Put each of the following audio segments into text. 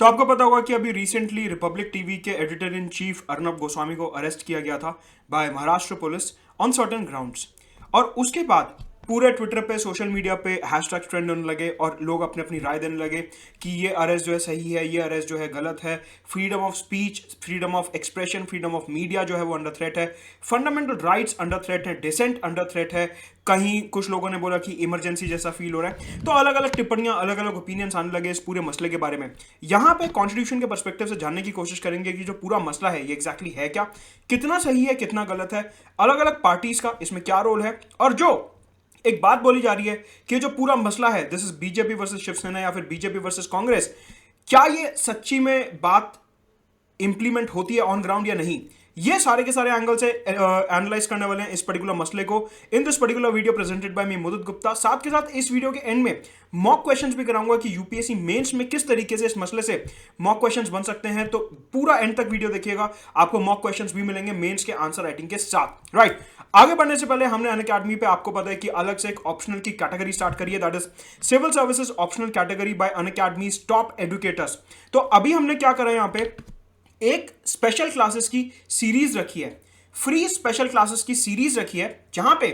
तो आपको पता होगा कि अभी रिसेंटली रिपब्लिक टीवी के editor in chief Arnab Goswami को अरेस्ट किया गया था by Maharashtra police on certain grounds. और उसके बाद पूरे ट्विटर पे सोशल मीडिया पे हैशटैग ट्रेंड होने लगे और लोग अपनी अपनी राय देने लगे कि ये अरेस्ट जो है सही है, ये अरेस्ट जो है गलत है, freedom of speech, freedom of expression, freedom of media जो है वो अंडर थ्रेट है, फंडामेंटल राइट्स अंडर थ्रेट है, डिसेंट अंडर थ्रेट है। कहीं कुछ लोगों ने बोला कि इमरजेंसी जैसा फील हो रहा है। तो अलग अलग टिप्पणियां, अलग अलग ओपिनियंस आने लगे इस पूरे मसले के बारे में। यहां पे कॉन्स्टिट्यूशन के पर्सपेक्टिव से जानने की कोशिश करेंगे कि जो पूरा मसला है ये एग्जैक्टली है क्या, कितना सही है, कितना गलत है, अलग अलग पार्टीज का इसमें क्या रोल है, और जो एक बात बोली जा रही है कि जो पूरा मसला है this is BJP versus Shiv Sena या फिर बीजेपी वर्सेस कांग्रेस, क्या ये सच्ची में बात इंप्लीमेंट होती है ऑन ग्राउंड या नहीं। ये सारे के सारे एंगल से एनालाइज करने वाले हैं इस पर्टिकुलर मसले को in this particular video presented by me Mudit Gupta. साथ के साथ इस वीडियो के एंड में मॉक क्वेश्चंस भी कराऊंगा कि यूपीएससी मेंस में किस तरीके से इस मसले से मॉक क्वेश्चंस बन सकते हैं। तो पूरा एंड तक वीडियो देखिएगा, आपको मॉक क्वेश्चंस भी मिलेंगे मेंस के आंसर राइटिंग के साथ। राइट, आगे बढ़ने से पहले हमने अनअकैडमी पे आपको पता है कि अलग से एक ऑप्शनल की कैटेगरी स्टार्ट करी है, that is civil services optional category by Unacademy top educators. तो अभी हमने क्या करा है, यहाँ पे एक स्पेशल क्लासेस की सीरीज रखी है, फ्री स्पेशल क्लासेस की सीरीज रखी है, जहां पे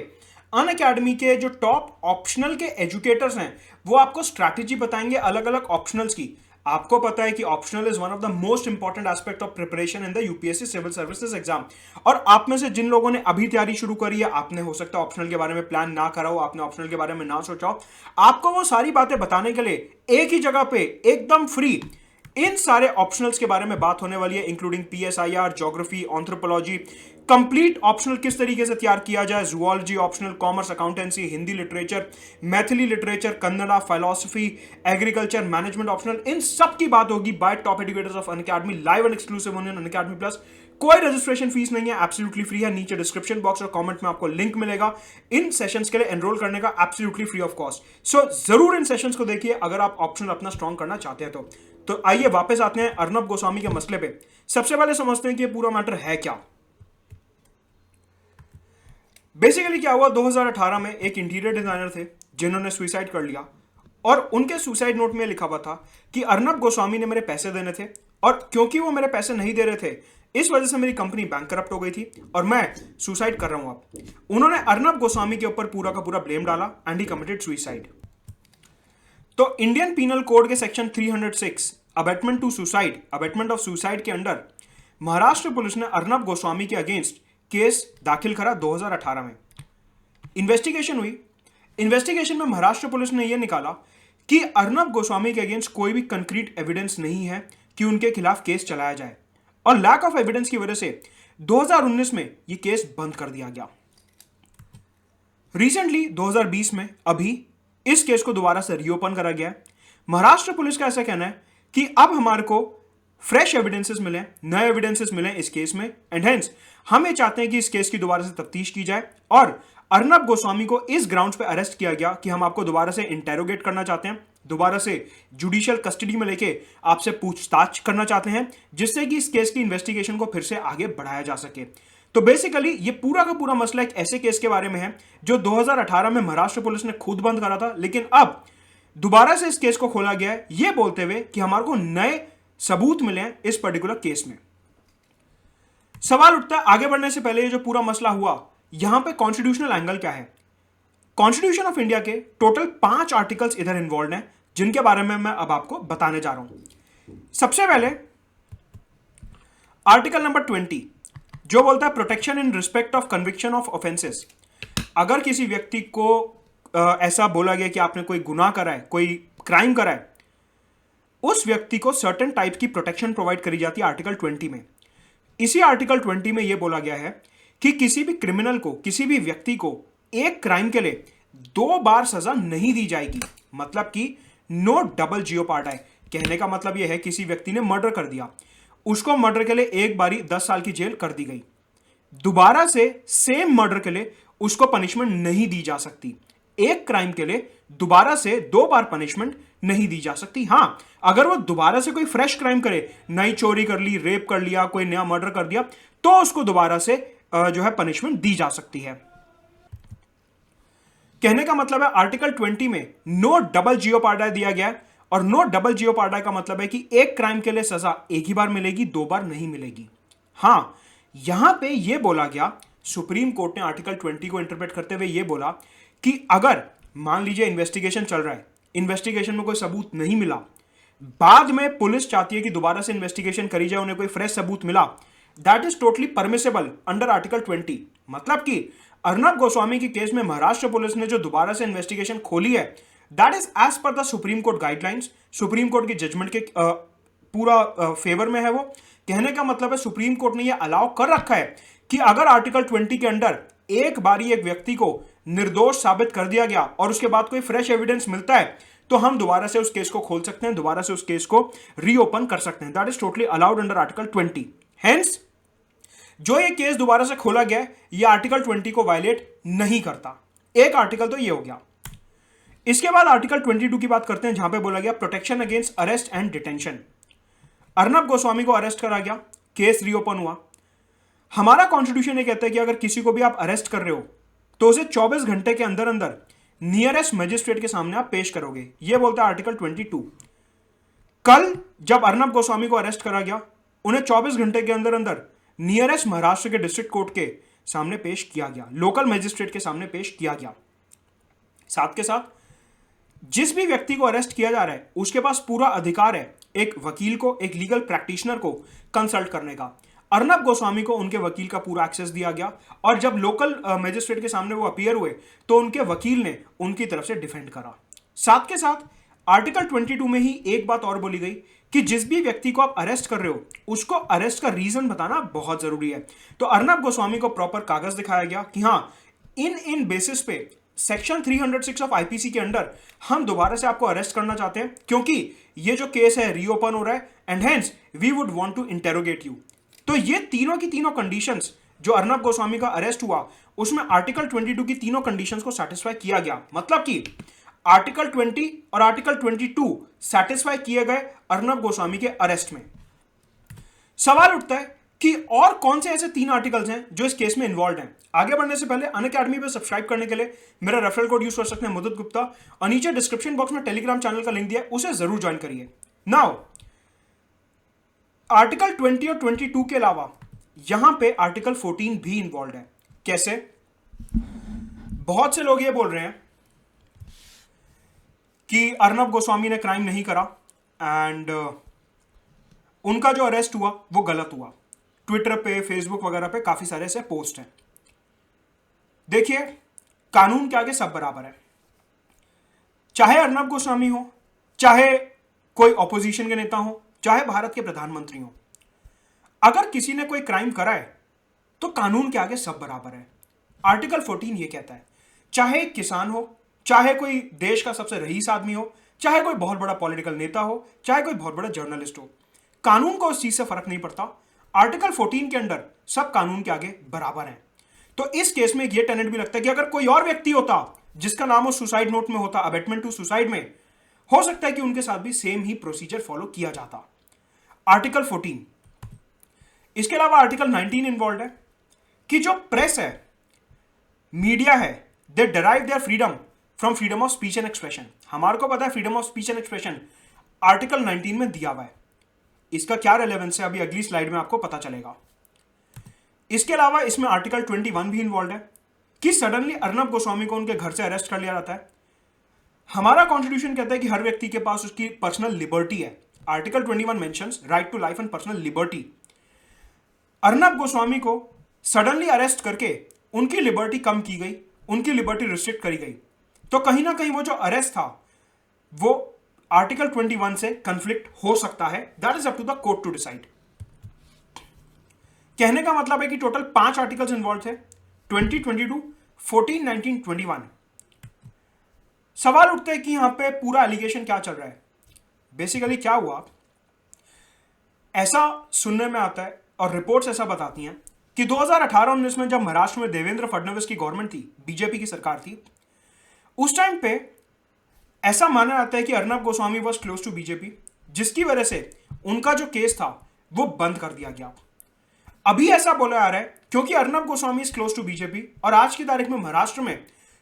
अनअकैडमी के जो टॉप ऑप्शनल के एजुकेटर्स हैं वो आपको स्ट्रैटेजी बताएंगे अलग अलग ऑप्शनल्स की। आपको पता है कि optional is one of the most important aspect of preparation in the UPSC civil services exam. और आप में से जिन लोगों ने अभी तैयारी शुरू करी है, आपने हो सकता है ऑप्शनल के बारे में प्लान ना करा हो, आपने ऑप्शनल के बारे में ना सोचा हो, आपको वो सारी बातें बताने के लिए एक ही जगह पे एकदम फ्री इन सारे ऑप्शनल्स के बारे में बात होने वाली है, including PSIR, geography, anthropology, complete optional किस तरीके से तैयार किया जाए, zoology optional, commerce, accountancy, Hindi literature, Maithili literature, Kannada, philosophy, agriculture, management optional, इन सब की बात होगी by top educators of Unacademy, live and exclusive on Unacademy plus. कोई रजिस्ट्रेशन फीस नहीं है, एब्सोल्युटली फ्री है। नीचे डिस्क्रिप्शन बॉक्स और कमेंट में आपको लिंक मिलेगा इन सेशंस के लिए एनरोल करने का, एब्सोल्युटली फ्री ऑफ कॉस्ट। सो जरूर इन सेशंस को देखिए अगर आप ऑप्शनल अपना स्ट्रॉन्ग करना चाहते हैं तो आइए वापस आते हैं अर्नब गोस्वामी के मसले पे। सबसे पहले समझते हैं कि ये पूरा मैटर है क्या। बेसिकली क्या हुआ, 2018 में एक इंटीरियर डिजाइनर थे जिन्होंने सुसाइड कर लिया और उनके सुसाइड नोट में लिखा हुआ था कि अर्नब गोस्वामी ने मेरे पैसे देने थे और क्योंकि वो मेरे पैसे नहीं दे रहे थे इस वजह से मेरी कंपनी बैंकरप्ट हो गई थी और मैं सुसाइड कर रहा हूं। अब उन्होंने अर्नब गोस्वामी के ऊपर पूरा का पूरा ब्लेम डाला एंड ही कमिटेड सुसाइड। तो इंडियन पीनल कोड के section 306 abetment to suicide, abetment of suicide के अंडर महाराष्ट्र पुलिस ने अर्नब गोस्वामी के अगेंस्ट केस दाखिल करा 2018 में। इन्वेस्टिगेशन हुई, इन्वेस्टिगेशन में महाराष्ट्र पुलिस ने यह निकाला कि अर्नब गोस्वामी के अगेंस्ट कोई भी कंक्रीट एविडेंस नहीं है कि उनके खिलाफ केस चलाया जाए और लैक ऑफ एविडेंस की वजह से 2019 में यह केस बंद कर दिया गया। रिसेंटली 2020 में अभी इस केस को दोबारा से रीओपन करा गया है। महाराष्ट्र पुलिस का ऐसा कहना है कि अब हमारे को फ्रेश एविडेंसेस मिले, नए एविडेंसेस मिले इस केस में एंड हेंस हम ये चाहते हैं कि इस केस की दोबारा से तफ्तीश की जाए और अर्नब गोस्वामी को इस ग्राउंड्स पे अरेस्ट किया गया कि हम आपको दोबारा से इंटेरोगेट करना चाहते हैं, दोबारा से जुडिशियल कस्टडी में लेके आपसे पूछताछ करना चाहते हैं, जिससे कि इस केस की इन्वेस्टिगेशन को फिर से आगे बढ़ाया जा सके। तो बेसिकली ये पूरा का पूरा मसला एक ऐसे केस के बारे में है जो 2018 में महाराष्ट्र पुलिस ने खुद बंद करा था, लेकिन अब दोबारा से इस केस को खोला गया है ये बोलते हुए कि हमारे को नए सबूत मिले हैं इस पर्टिकुलर केस में। सवाल उठता है आगे बढ़ने से पहले ये जो पूरा मसला हुआ यहां पे कॉन्स्टिट्यूशनल एंगल क्या है। कॉन्स्टिट्यूशन ऑफ इंडिया के टोटल 5 आर्टिकल्स इधर इन्वॉल्व हैं जिनके बारे में मैं अब आपको बताने जा रहा हूं। सबसे पहले आर्टिकल नंबर 20 जो बोलता है protection in respect of conviction of offences. अगर किसी व्यक्ति को ऐसा बोला गया कि आपने कोई गुनाह करा है, कोई क्राइम करा है, उस व्यक्ति को सर्टेन टाइप की प्रोटेक्शन प्रोवाइड करी जाती है आर्टिकल 20 में। इसी आर्टिकल 20 में यह बोला गया है कि किसी भी क्रिमिनल को, किसी भी व्यक्ति को एक क्राइम के लिए 2 बार सजा नहीं दी जाएगी, मतलब कि नो डबल जियोपार्डाई। कहने का मतलब यह है किसी व्यक्ति ने मर्डर कर दिया, उसको मर्डर के लिए एक बारी 10 साल की जेल कर दी गई, दोबारा से सेम मर्डर के लिए उसको पनिशमेंट नहीं दी जा सकती। एक क्राइम के लिए दोबारा से 2 बार पनिशमेंट नहीं दी जा सकती। हां, अगर वो दोबारा से कोई फ्रेश क्राइम करे, नई चोरी कर ली, रेप कर लिया, कोई नया मर्डर कर दिया, तो उसको दोबारा से जो है पनिशमेंट दी जा सकती है। कहने का मतलब है आर्टिकल 20 में नो डबल जियोपार्डाई दिया गया है और नो डबल जियोपार्डाई का मतलब है कि एक क्राइम के लिए सजा एक ही बार मिलेगी, 2 बार नहीं मिलेगी। हां, यहां पे यह बोला गया, सुप्रीम कोर्ट ने आर्टिकल 20 को इंटरप्रेट करते हुए यह बोला कि अगर मान लीजिए इन्वेस्टिगेशन चल रहा है, इन्वेस्टिगेशन में कोई सबूत नहीं मिला, बाद में पुलिस चाहती है कि दोबारा से इन्वेस्टिगेशन करी जाए, उन्हें कोई फ्रेश सबूत मिला, that is totally permissible under article 20। मतलब कि अर्नब गोस्वामी की केस में महाराष्ट्र पुलिस ने जो दोबारा से इन्वेस्टिगेशन खोली है, that is as per the supreme court guidelines, supreme court की जजमेंट के पूरा फेवर में है। वो कहने का मतलब है सुप्रीम कोर्ट ने यह अलाउ कर रखा है कि अगर आर्टिकल 20 के अंडर एक बारी एक व्यक्ति को निर्दोष साबित कर दिया गया और उसके बाद कोई फ्रेश एविडेंस मिलता है, तो हम दोबारा से उस केस को खोल सकते हैं, दोबारा से उस केस को रीओपन कर सकते हैं। That is totally allowed under article 20। Hence जो ये केस दोबारा से खोला गया है, ये आर्टिकल 20 को वायलेट नहीं करता। एक आर्टिकल तो ये हो गया। इसके बाद आर्टिकल 22 की बात करते हैं, जहां पे बोला गया protection against arrest and detention. Arnab Goswami को अरेस्ट करा गया, केस रीओपन हुआ। हमारा कॉन्स्टिट्यूशन ये कहता है कि अगर किसी को भी आप अरेस्ट कर रहे हो तो उसे 24 घंटे के अंदर अंदर नियरेस्ट मजिस्ट्रेट के सामने आप पेश करोगे, यह बोलता है आर्टिकल 22। कल जब अर्नब गोस्वामी को अरेस्ट करा गया, उन्हें 24 घंटे के अंदर अंदर नियरेस्ट महाराष्ट्र के डिस्ट्रिक्ट कोर्ट के सामने पेश किया गया, लोकल मजिस्ट्रेट के सामने पेश किया गया। साथ के साथ जिस भी व्यक्ति को अरेस्ट किया जा रहा है, उसके पास पूरा अधिकार है एक वकील को, एक लीगल प्रैक्टिशनर को कंसल्ट करने का। अर्नब गोस्वामी को उनके वकील का पूरा एक्सेस दिया गया, और जब लोकल मजिस्ट्रेट के सामने वो अपीयर हुए तो उनके वकील ने उनकी तरफ से डिफेंड करा। साथ के साथ आर्टिकल 22 में ही एक बात और बोली गई कि जिस भी व्यक्ति को आप अरेस्ट कर रहे हो, उसको अरेस्ट का रीजन बताना बहुत जरूरी है। तो अर्नब गोस्वामी को प्रॉपर कागज दिखाया गया कि हाँ, इन बेसिस पे सेक्शन 306 ऑफ आईपीसी के अंडर हम दोबारा से आपको अरेस्ट करना चाहते हैं, क्योंकि ये जो केस है रीओपन हो रहा है, and hence we would want to interrogate you. तो ये तीनों की तीनों कंडीशंस जो अर्नब गोस्वामी का अरेस्ट हुआ, उसमें आर्टिकल 22 की तीनों कंडीशंस को सेटिस्फाई किया गया। मतलब कि आर्टिकल 20 और आर्टिकल 22 सेटिस्फाई किए गए अर्नब गोस्वामी के अरेस्ट में। सवाल उठता है कि और कौन से ऐसे 3 आर्टिकल्स हैं जो इस केस में इन्वॉल्व हैं। आगे बढ़ने से पहले अनअकैडमी पे सब्सक्राइब करने के लिए मेरा रेफरल कोड यूज कर सकते हैं, मुदित गुप्ता, और नीचे डिस्क्रिप्शन बॉक्स में टेलीग्राम चैनल का लिंक दिया है, उसे जरूर ज्वाइन करिए। नाउ आर्टिकल 20 और 22 के अलावा यहां पे आर्टिकल 14 भी इन्वॉल्व है। कैसे? बहुत से लोग ये बोल रहे हैं कि अर्नब गोस्वामी ने क्राइम नहीं करा एंड उनका जो अरेस्ट हुआ वो गलत हुआ। ट्विटर पे, फेसबुक वगैरह पे काफी सारे ऐसे पोस्ट हैं। देखिए, कानून के आगे सब बराबर है। चाहे अर्नब गोस्वामी हो, चाहे कोई ऑपोजिशन के नेता हो, चाहे भारत के प्रधानमंत्री हो, अगर किसी ने कोई क्राइम करा है तो कानून के आगे सब बराबर है। आर्टिकल 14 ये कहता है, चाहे एक किसान हो, चाहे कोई देश का सबसे रईस आदमी हो, चाहे कोई बहुत बड़ा पॉलिटिकल नेता हो, चाहे कोई बहुत बड़ा जर्नलिस्ट हो, कानून को उस चीज से फर्क नहीं पड़ता। आर्टिकल 14 के अंडर सब कानून के आगे बराबर हैं। तो इस केस में यह टेनेट भी लगता है कि अगर कोई और व्यक्ति होता जिसका नाम उस सुसाइड नोट में होता, अबेटमेंट टू सुसाइड में, हो सकता है कि उनके साथ भी सेम ही प्रोसीजर फॉलो किया जाता। आर्टिकल 14। इसके अलावा आर्टिकल 19 इन्वॉल्व है कि जो प्रेस है, मीडिया है, they derive their freedom from freedom of speech and expression. हमारे को पता है freedom of speech and expression article 19 में दिया हुआ है। इसका क्या रेलेवेंस है अभी अगली स्लाइड में आपको पता चलेगा। इसके अलावा इसमें आर्टिकल 21 भी इन्वॉल्व है कि सडनली अर्नब गोस्वामी को उनके घर से अरेस्ट कर लिया जाता है। हमारा कॉन्स्टिट्यूशन कहता है कि हर व्यक्ति के पास उसकी पर्सनल लिबर्टी है। Article 21 mentions right to life and personal liberty. Arnab Goswami को सडनली अरेस्ट करके उनकी लिबर्टी कम की गई, उनकी लिबर्टी रिस्ट्रिक्ट करी गई। तो कहीं ना कहीं वो जो अरेस्ट था वो आर्टिकल 21 से कंफ्लिक्ट हो सकता है। That is up to the court to decide. कहने का मतलब है कि टोटल 5 आर्टिकल्स इन्वॉल्व थे, 20, 22, 14, 19, 21। सवाल उठते हैं कि यहां पे पूरा एलिगेशन क्या चल रहा है। बेसिकली क्या हुआ, ऐसा सुनने में आता है और रिपोर्ट्स ऐसा बताती हैं कि 2018-19 में जब महाराष्ट्र में देवेंद्र फडणवीस की गवर्नमेंट थी, बीजेपी की सरकार थी, उस टाइम पे ऐसा माना जाता है कि Arnab Goswami was close to BJP, जिसकी वजह से उनका जो केस था वो बंद कर दिया गया। अभी ऐसा बोला जा रहा है क्योंकि Arnab Goswami is close to BJP और आज की तारीख में महाराष्ट्र में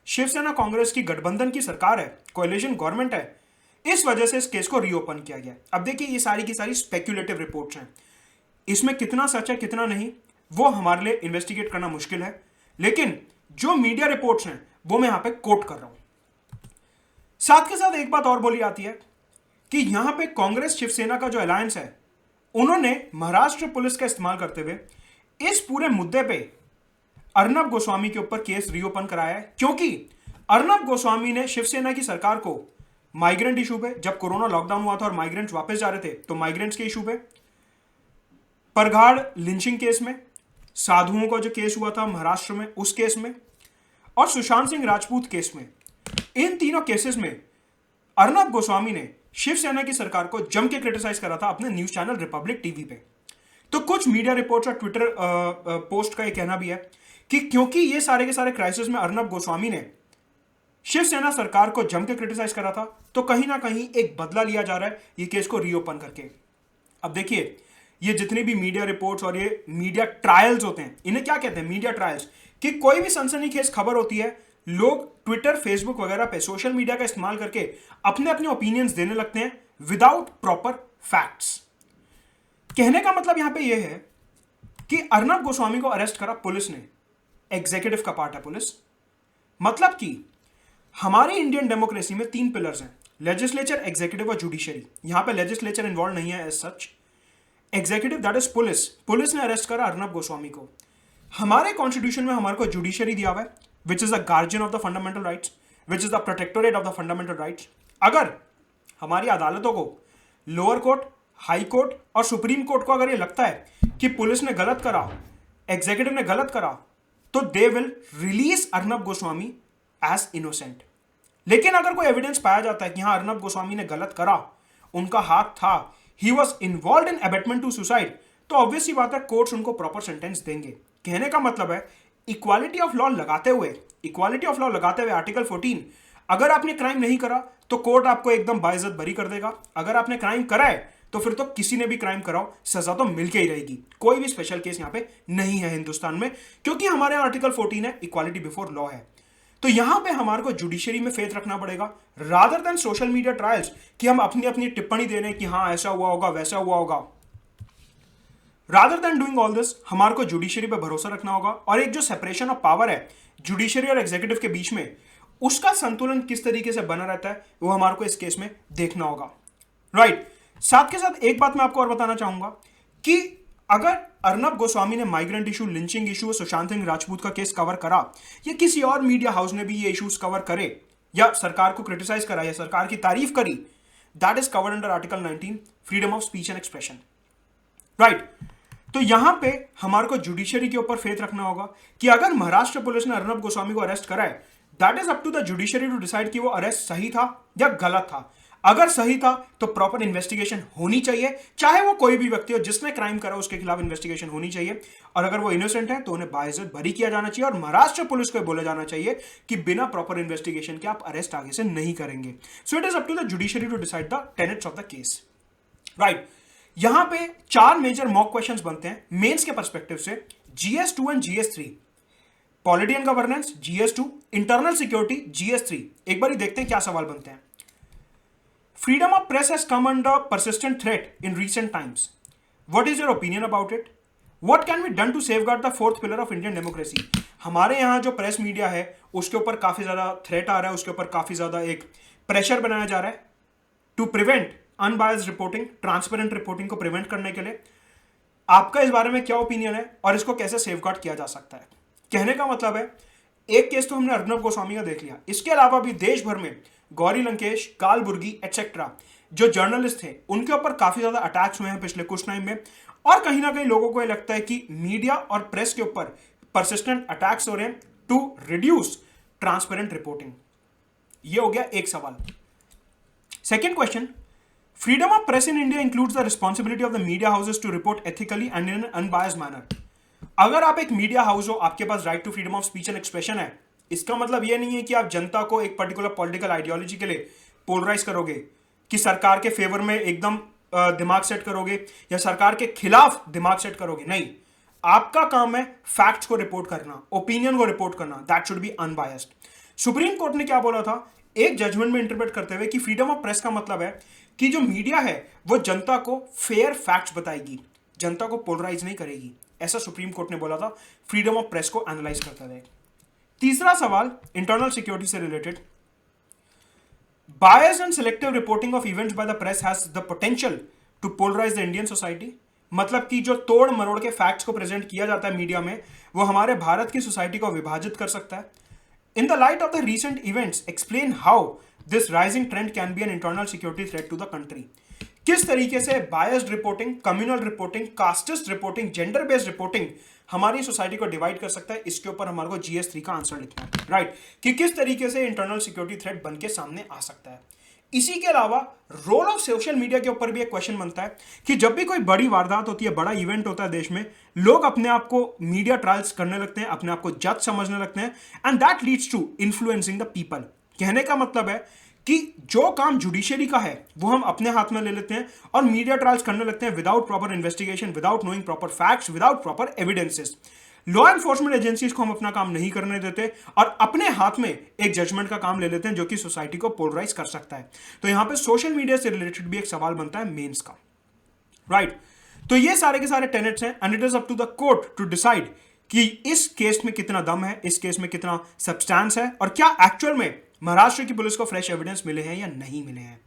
शिवसेना कांग्रेस की गठबंधन की सरकार है, कोएलिशन गवर्नमेंट है, इस वजह से इस केस को रीओपन किया गया। अब देखिए, ये सारी की सारी स्पेक्यूलेटिव रिपोर्ट्स हैं, इसमें कितना सच है कितना नहीं वो हमारे लिए इन्वेस्टिगेट करना मुश्किल है, लेकिन जो मीडिया रिपोर्ट्स हैं वो मैं यहां पे कोट कर रहा हूं। साथ के साथ एक बात और बोली जाती है कि यहां पे कांग्रेस शिवसेना का जो अलायंस है, उन्होंने महाराष्ट्र पुलिस का इस्तेमाल करते हुए इस पूरे मुद्दे पे अर्नब गोस्वामी के ऊपर केस रीओपन कराया है, क्योंकि अर्नब गोस्वामी ने शिवसेना की सरकार को माइग्रेंट इशू पे, जब कोरोना लॉकडाउन हुआ था और माइग्रेंट्स वापस जा रहे थे तो माइग्रेंट्स के इशू पे, परघाड़ लिंचिंग केस में, साधुओं का जो केस हुआ था महाराष्ट्र में उस केस में, और सुशांत सिंह राजपूत केस में, इन तीनों केसेस में अर्नब गोस्वामी ने शिवसेना की सरकार को जम के क्रिटिसाइज करा था अपने न्यूज चैनल रिपब्लिक टीवी पे। तो कुछ मीडिया रिपोर्ट्स और ट्विटर पोस्ट का ये कहना भी है कि क्योंकि ये सारे के सारे क्राइसिस में अर्नब गोस्वामी ने शिवसेना सरकार को जम के क्रिटिसाइज करा था, तो कहीं ना कहीं एक बदला लिया जा रहा है ये केस को रीओपन करके। अब देखिए, ये जितनी भी मीडिया रिपोर्ट्स और ये मीडिया ट्रायल्स होते हैं, इन्हें क्या कहते हैं, मीडिया ट्रायल्स, कि कोई भी सनसनीखेज खबर होती है, लोग ट्विटर फेसबुक वगैरह पे सोशल मीडिया का इस्तेमाल करके अपने अपने ओपिनियंस देने लगते हैं विदाउट प्रॉपर फैक्ट्स। कहने का मतलब यहां पे यह है कि अर्नब गोस्वामी को अरेस्ट करा पुलिस ने, एग्जीक्यूटिव का पार्ट है पुलिस, मतलब कि हमारी इंडियन डेमोक्रेसी में 3 पिलर्स हैं, लेजिस्लेचर, एग्जीक्यूटिव और जुडिशरी। यहां पे लेजिस्लेचर इन्वॉल्व नहीं है as such. Executive that is police, police ने अरेस्ट करा अर्नब गोस्वामी को। हमारे कॉन्स्टिट्यूशन में हमारे को जुडिशरी दिया हुआ है, which is the guardian of the fundamental rights, which is the protectorate of the fundamental rights. अगर हमारी अदालतों को, लोअर कोर्ट, हाई कोर्ट और सुप्रीम कोर्ट को अगर ये लगता है कि पुलिस ने गलत करा, एग्जीक्यूटिव ने गलत करा, तो they will release Arnab Goswami as innocent. लेकिन अगर कोई एविडेंस पाया जाता है कि हाँ अर्नब गोस्वामी ने गलत करा, उनका हाथ था, he was involve in abetment to suicide, तो ऑब्वियस सी बात है कोर्ट्स उनको प्रॉपर सेंटेंस देंगे। कहने का मतलब है इक्वालिटी ऑफ लॉ लगाते हुए आर्टिकल 14, अगर आपने क्राइम नहीं करा तो कोर्ट आपको एकदम बाइज्जत बरी कर देगा, अगर आपने क्राइम करा है तो फिर तो किसी ने भी क्राइम कराओ सजा तो मिलके ही रहेगी। कोई भी स्पेशल केस यहां पे नहीं है हिंदुस्तान में, क्योंकि हमारे आर्टिकल 14 है, इक्वालिटी बिफोर लॉ है। तो यहां पे हमारे को जुडिशरी में फेथ रखना पड़ेगा rather than social media trials, कि हम अपनी अपनी टिप्पणी दे रहे हैं कि हाँ ऐसा हुआ होगा वैसा हुआ होगा। Rather than doing all this, हमारे को जुडिशरी पे भरोसा रखना होगा, और एक जो सेपरेशन ऑफ पावर है जुडिशरी और एग्जीक्यूटिव के बीच में, उसका संतुलन किस तरीके से बना रहता है वो हमारे को इस केस में देखना होगा, राइट। साथ के साथ एक बात मैं आपको और बताना चाहूंगा कि अगर अर्नब गोस्वामी ने migrant issue, lynching issue, Sushant Singh Rajput का केस कवर करा, या किसी और मीडिया हाउस ने भी ये इश्यूज कवर करे, या सरकार को क्रिटिसाइज करा, या सरकार की तारीफ करी, that is covered under article 19, freedom of speech and expression, right. तो यहां पे हमारे को जुडिशरी के ऊपर फेथ रखना होगा कि अगर महाराष्ट्र पुलिस ने अर्नब गोस्वामी को अरेस्ट करा है, that is up to the judiciary to decide कि वो अरेस्ट सही था या गलत था। अगर सही था तो प्रॉपर इन्वेस्टिगेशन होनी चाहिए, चाहे वो कोई भी व्यक्ति हो जिसने क्राइम करा उसके खिलाफ इन्वेस्टिगेशन होनी चाहिए, और अगर वो इनोसेंट है तो उन्हें बाइज्जत बरी किया जाना चाहिए, और महाराष्ट्र पुलिस को बोला जाना चाहिए कि बिना प्रॉपर इन्वेस्टिगेशन के आप अरेस्ट आगे से नहीं करेंगे। So it is up to the judiciary to decide the tenets of the case, right. यहां पे 4 मेजर मॉक क्वेश्चंस बनते हैं मेंस के पर्सपेक्टिव से, GS2 and GS3, polity and governance GS2, internal security GS3। एक बार देखते हैं क्या सवाल बनते हैं। Freedom of press has come under persistent threat in recent times. What is your opinion about it? What can be done to safeguard the fourth pillar of Indian democracy? हमारे यहाँ जो प्रेस मीडिया है उसके ऊपर काफी ज्यादा threat आ रहा है, उसके ऊपर काफी ज्यादा एक प्रेशर बनाया जा रहा है to prevent unbiased reporting, transparent reporting को प्रिवेंट करने के लिए। आपका इस बारे में क्या ओपिनियन है और इसको कैसे सेफगार्ड किया जा सकता है? कहने का मतलब है एक केस तो हमने अर्नब गोस्वामी का देख लिया, इसके अलावा भी देश भर में गौरी लंकेश, कालबुर्गी एटसेट्रा जो जर्नलिस्ट थे उनके ऊपर काफी ज्यादा अटैक्स हुए हैं पिछले कुछ टाइम में, और कहीं ना कहीं लोगों को ये लगता है कि मीडिया और प्रेस के ऊपर परसिस्टेंट अटैक्स हो रहे हैं टू रिड्यूस ट्रांसपेरेंट रिपोर्टिंग। ये हो गया एक सवाल। Second question, freedom of press in India includes the responsibility of the media houses to report ethically and in an unbiased manner. अगर आप एक मीडिया हाउस हो, आपके पास right to freedom of speech and expression है, इसका मतलब यह नहीं है कि आप जनता को एक पर्टिकुलर पॉलिटिकल आइडियोलॉजी के लिए पोलराइज करोगे, कि सरकार के फेवर में एकदम दिमाग सेट करोगे या सरकार के खिलाफ दिमाग सेट करोगे। नहीं, आपका काम है फैक्ट्स को रिपोर्ट करना, ओपिनियन को रिपोर्ट करना, that should be unbiased. Supreme court ने क्या बोला था, एक जजमेंट में इंटरप्रेट करते हुए कि फ्रीडम ऑफ प्रेस का मतलब है कि जो मीडिया है वो जनता को फेयर फैक्ट्स बताएगी, जनता को पोलराइज नहीं करेगी। ऐसा सुप्रीम कोर्ट ने बोला था फ्रीडम ऑफ प्रेस को एनालाइज करते हुए। तीसरा सवाल इंटरनल सिक्योरिटी से related, bias and selective reporting of events by the press has the potential to polarise the Indian society. मतलब कि जो तोड़ मरोड़ के फैक्ट्स को प्रेजेंट किया जाता है मीडिया में, वो हमारे भारत की सोसाइटी को विभाजित कर सकता है। In the light of the recent events, explain how this rising trend can be an internal security threat to the country. किस तरीके से biased reporting, communal reporting, casteist reporting, gender based reporting हमारी society को divide कर सकता है, इसके ऊपर हमारे को GS3 का आंसर लिखना है, राइट? कि किस तरीके से इंटरनल सिक्योरिटी थ्रेट बन के सामने आ सकता है। इसी के अलावा रोल ऑफ सोशल मीडिया के ऊपर भी एक क्वेश्चन बनता है कि जब भी कोई बड़ी वारदात होती है, बड़ा इवेंट होता है देश में, लोग अपने आप को मीडिया ट्रायल्स करने लगते हैं, अपने आप को जज समझने लगते हैं, and that leads to influencing the people. कहने का मतलब है कि जो काम जुडिशरी का है वो हम अपने हाथ में ले लेते हैं और मीडिया ट्रायल्स करने लगते हैं without proper investigation, without knowing proper facts, without proper evidences. Law enforcement agencies को हम अपना काम नहीं करने देते और अपने हाथ में एक जजमेंट का काम ले लेते हैं जो कि सोसाइटी को पोलराइज कर सकता है। तो यहां पे सोशल मीडिया से रिलेटेड भी एक सवाल बनता है मेंस का, राइट? तो ये सारे के सारे टेनेट्स हैं and it is up to the court to decide कि इस केस में कितना दम है, इस केस में कितना सब्सटेंस है और क्या एक्चुअल में महाराष्ट्र की पुलिस को फ्रेश एविडेंस मिले हैं या नहीं मिले हैं,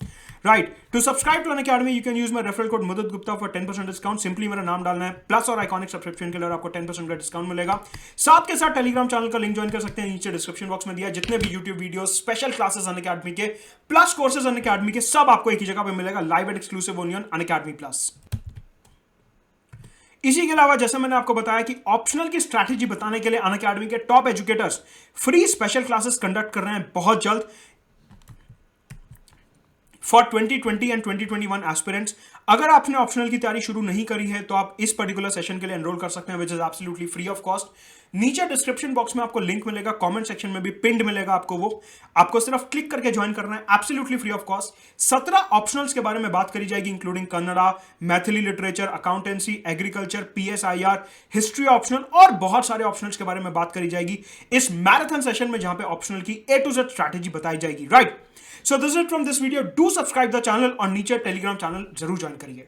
right? To subscribe to Unacademy you can use my referral code Madad Gupta for 10% discount. Simply मेरा नाम डालना है प्लस और आइकॉनिक सब्सक्रिप्शन के लिए आपको 10% का डिस्काउंट मिलेगा। साथ के साथ टेलीग्राम चैनल का लिंक ज्वाइन कर सकते हैं, नीचे डिस्क्रिप्शन बॉक्स में दिया। जितने भी YouTube video, special classes Unacademy के, प्लस कोर्सेज अनअकैडमी के, सब आपको एक ही जगह पे मिलेगा, live and exclusive only on Unacademy plus. इसी के अलावा जैसे मैंने आपको बताया कि ऑप्शनल की स्ट्रैटेजी बताने के लिए अनअकैडमी के top educators free special classes conduct कर रहे हैं बहुत जल्द फॉर 2020 एंड 2021 एस्पिरेंट्स। अगर आपने ऑप्शनल की तैयारी शुरू नहीं करी है तो आप इस पर्टिकुलर सेशन के लिए एनरोल कर सकते हैं, which is absolutely free of cost. नीचे डिस्क्रिप्शन बॉक्स में आपको लिंक मिलेगा, कमेंट सेक्शन में भी पिंड मिलेगा आपको, वो आपको सिर्फ क्लिक करके ज्वाइन करना है, absolutely free of cost. 17 optionals के बारे में बात करी जाएगी, including Kannada, Maithili literature, accountancy, agriculture, PSIR, history optional और बहुत सारे ऑप्शनल्स के बारे में बात करी जाएगी इस मैराथन सेशन में, जहां पे ऑप्शनल की A to Z स्ट्रैटेजी बताई जाएगी, right? So this is it from this video. Do subscribe the channel और नीचे टेलीग्राम चैनल जरूर ज्वाइन करिए।